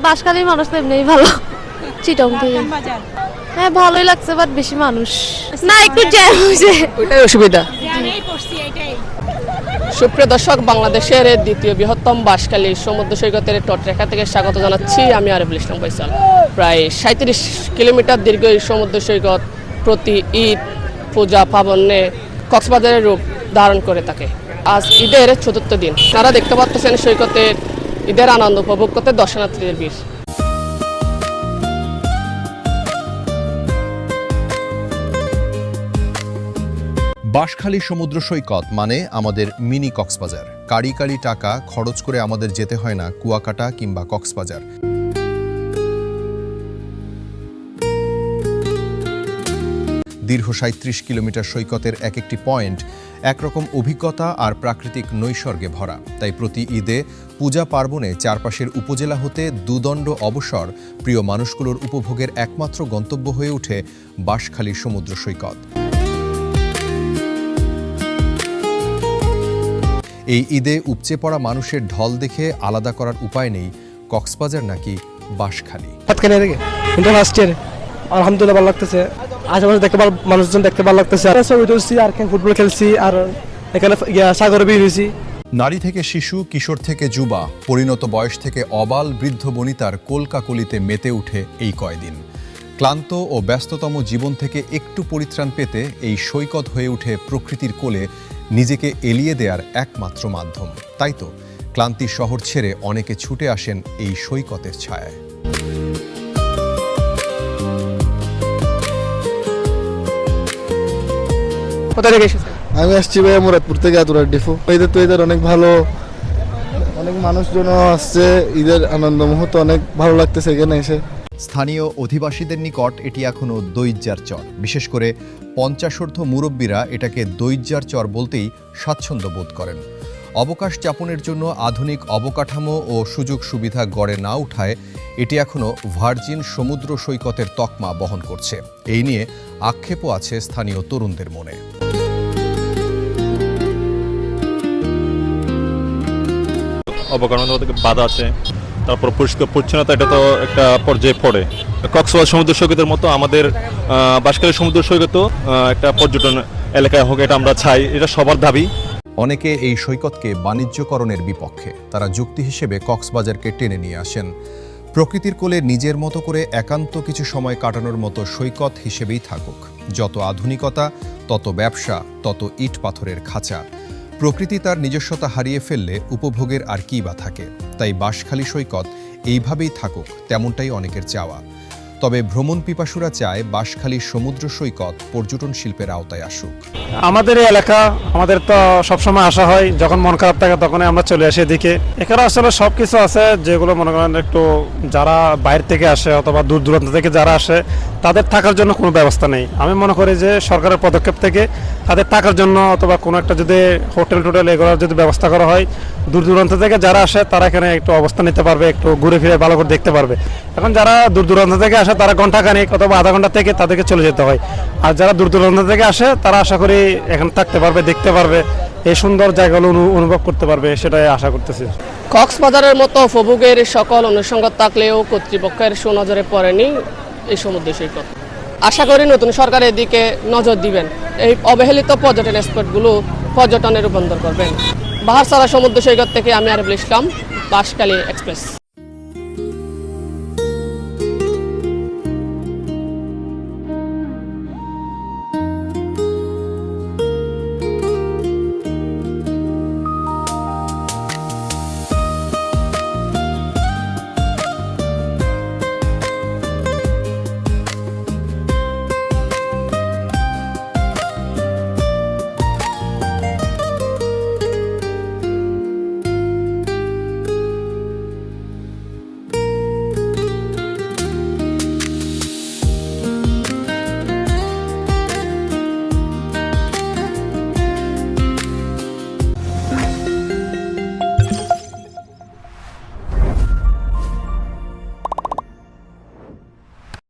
বাঁশখালীর মানুষ তো এমনিই ভালো। চিটং থেকে হ্যাঁ ভালোই লাগছে, বাট বেশি মানুষ না, একটু জ্যাম হয়েছে, ওইটাই অসুবিধা। সুপ্রিয় দর্শক, বাংলাদেশের দ্বিতীয় বৃহত্তম বাঁশখালী সমুদ্র সৈকতের তটরেখা থেকে স্বাগত জানাচ্ছি। আমি আরিফুল ইসলাম ফয়সাল। প্রায় 37 কিলোমিটার দীর্ঘ এই সমুদ্র সৈকত প্রতি ঈদ, পূজা পার্বণে কক্সবাজারের রূপ ধারণ করে থাকে। আজ ঈদের চতুর্থ দিন। তারা দেখতে পাচ্ছেন সৈকতের ঈদের আনন্দ উপভোগ করতে দর্শনার্থীদের ভিড়। বাঁশখালী সমুদ্র সৈকত মানে আমাদের মিনি কক্সবাজার। কাড়ি কাড়ি টাকা খরচ করে আমাদের যেতে হয় না কুয়াকাটা কিংবা কক্সবাজার। দীর্ঘ 37 কিলোমিটার সৈকতের এক একটি পয়েন্ট একরকম অভিজ্ঞতা আর প্রাকৃতিক নৈসর্গে ভরা। তাই প্রতি ঈদে পূজা পার্বণে চারপাশের উপজেলা হতে দুদণ্ড অবসর প্রিয় মানুষগুলোর উপভোগের একমাত্র গন্তব্য হয়ে ওঠে বাঁশখালী সমুদ্র সৈকত। এই ঈদে উপচে পড়া মানুষের ঢল দেখে আলাদা করার উপায় নেই কক্সবাজার নাকি বাঁশখালী। আলহামদুলিল্লাহ ভালো লাগতেছে, আশেপাশে দেখতে ভালো, মানুষজন দেখতে ভালো লাগতেছে। ছবি তুলছি আর ফুটবল খেলছি আর এখানে সাগরে বের হয়েছি। নারী থেকে শিশু, কিশোর থেকে যুবা, পরিণত বয়স থেকে অবাল বৃদ্ধ বনিতার কোলকাকলিতে মেতে উঠে এই কয়দিন। ক্লান্ত ও ব্যস্ততম জীবন থেকে একটু পরিত্রাণ পেতে এই সৈকত হয়ে ওঠে প্রকৃতির কোলে নিজেকে এলিয়ে দেওয়ার একমাত্র মাধ্যম। তাই তো ক্লান্তির শহর ছেড়ে অনেকে ছুটে আসেন এই সৈকতের ছায়ায়। কোথা থেকে এসেছেন? আমি আসছি ভাইয়া মুরাদপুর থেকে আতুরার ডিপো। ঈদের তো ঈদের অনেক ভালো, অনেক মানুষজন আসছে, ঈদের আনন্দ মুহূর্ত অনেক ভালো লাগতেছে এখানে এসে। স্থানীয় অধিবাসীদের নিকট এটি এখনও দৈজ্জার চর। বিশেষ করে 50 মুরব্বীরা এটাকে দৈজ্জার চর বলতেই স্বাচ্ছন্দ্য বোধ করেন। অবকাশ যাপনের জন্য আধুনিক অবকাঠামো ও সুযোগ সুবিধা গড়ে না উঠায় এটি এখনও ভার্জিন সমুদ্র সৈকতের তকমা বহন করছে। এই নিয়ে আক্ষেপও আছে স্থানীয় তরুণদের মনে। অবকাঠামো বাধা আছে, তারপর পরিষ্কার পরিচ্ছন্নতা, এটা তো একটা পর্যায়ে পড়ে। কক্সবাজার সমুদ্র সৈকতের মতো আমাদের বাঁশখালী সমুদ্র সৈকতও একটা পর্যটন এলাকায় হোক, এটা আমরা চাই, এটা সবার দাবি। অনেকে এই সৈকতকে বাণিজ্যকরণের বিপক্ষে। তারা যুক্তি হিসেবে কক্সবাজারকে টেনে নিয়ে আসেন প্রকৃতির কোলে নিজের মতো করে একান্ত কিছু সময় কাটানোর মতো সৈকত হিসেবেই থাকুক। যত আধুনিকতা, তত ব্যবসা, তত ইট পাথরের খাঁচা। প্রকৃতি তার নিজস্বতা হারিয়ে ফেললে উপভোগের আর কি বা থাকে। তাই বাঁশখালী সৈকত এইভাবেই থাকুক, তেমনটাই অনেকের চাওয়া। তবে ভ্রমণ পিপাসুরা চায় বাঁশখালী সমুদ্র সৈকত পর্যটন শিল্পের আওতায় আসুক। আমাদের এই এলাকা, আমাদের তো সবসময় আসা হয়, যখন মন খারাপ থাকে তখনই আমরা চলে আসি এদিকে। এখানে আসলে সবকিছু আছে যেগুলো মনে করেন একটু যারা বাইরে থেকে আসে অথবা দূর দূরান্ত থেকে যারা আসে তাদের থাকার জন্য কোনো ব্যবস্থা নেই। আমি মনে করি যে সরকারের পদক্ষেপ থেকে তাদের থাকার জন্য অথবা কোনো একটা যদি হোটেল এগুলোর যদি ব্যবস্থা করা হয়, দূর দূরান্ত থেকে যারা আসে তারা এখানে একটু অবস্থান নিতে পারবে, একটু ঘুরে ফিরে ভালো করে দেখতে পারবে। এখন যারা দূর দূরান্ত থেকে আসে তারা ঘন্টাখানেক অথবা আধা ঘন্টা থেকে তাদেরকে চলে যেতে হয়। আর যারা দূর দূরান্ত থেকে আসে তারা আশা করি এখানে থাকতে পারবে, দেখতে পারবে, এই সুন্দর জায়গাগুলো অনুভব করতে পারবে, সেটাই আশা করতেছি। কক্সবাজারের মতো উপভোগের সকল অনুষঙ্গ থাকলেও কর্তৃপক্ষের সুনজরে পড়েনি এই সমুদ্র সৈকত। আশা করি নতুন সরকার এদিকে নজর দিবেন, এই অবহেলিত পর্যটন স্পটগুলো পর্যটনে রূপান্তর করবেন। বাহারছড়া সমুদ্র সৈকত থেকে আমি আরিফুল ইসলাম, বাঁশখালী এক্সপ্রেস।